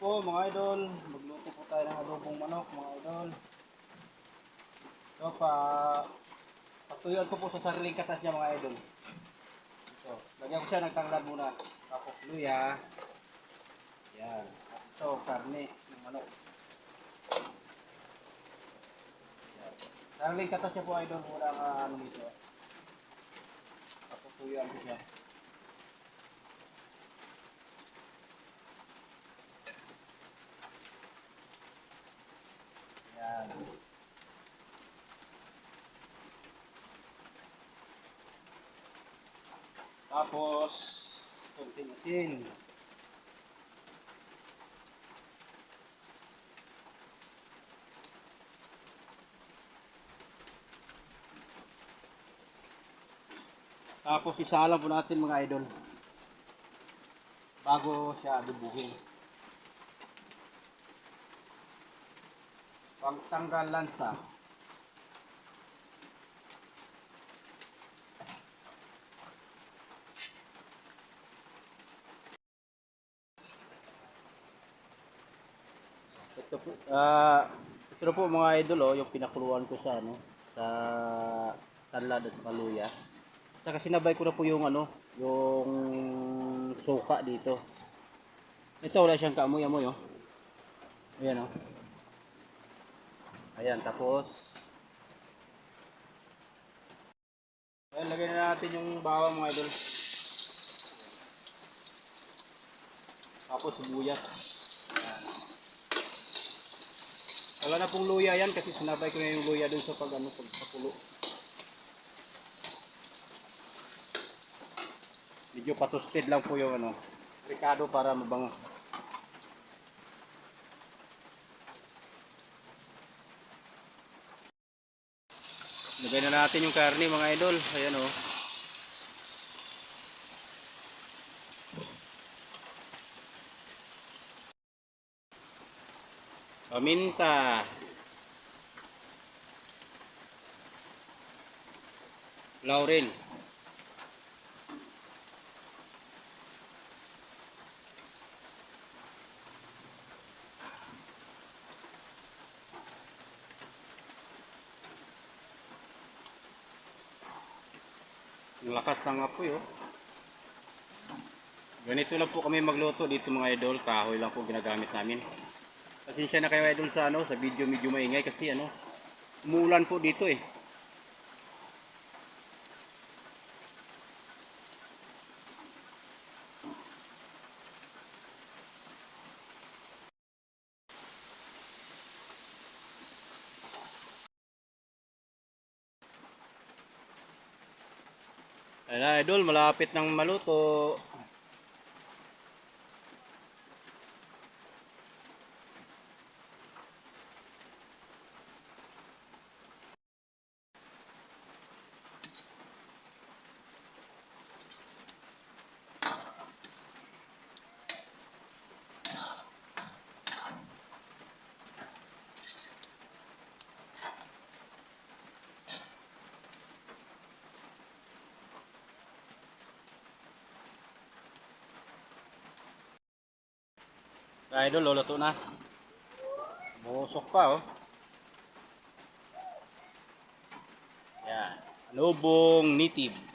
po mga idol, magluto po tayo ng adobong manok mga idol. So patuyuan ko po sa sariling katas niya mga idol. So, lagyan ko siya ng tanglad muna. Tapos luya. Yan. So, karne ng manok. Yan. Sariling katas niya po idol, muna ang ano nito. Tapos tuyuan ko siya. Yan. Tapos, konting asin. Tapos isalang po natin mga idol. Bago siya adubuhin. Pagtanggal lansa. Ito na po mga idol oh, yung pinakuluan ko sa ano, sa tanlad at sa luya. Saka sinabay ko na po yung ano, yung suka dito. Ito wala siyang kaamoy-amoy oh. Ayan oh. Ayan, tapos ayan, lagyan na natin yung bawang mga idol. Tapos sibuyas. Wala na pong luya yan kasi sinabay ko na yung luya dun sa pagpakulo. Medyo patusted lang po yung ano, ricado para mabango. Lagay na natin yung karne mga idol. Ayan oh. Paminta. Laurel. Ang lakas ng apoy oh. Ganito lang po kami magluto dito mga idol. Kahoy lang po ginagamit namin. Pasensya na kayo idol sa ano, sa video medyo maingay kasi ano, umuulan po dito eh. Ayan na idol, malapit nang maluto. Idol, luluto na. Busok pa oh. Yan, adobong native.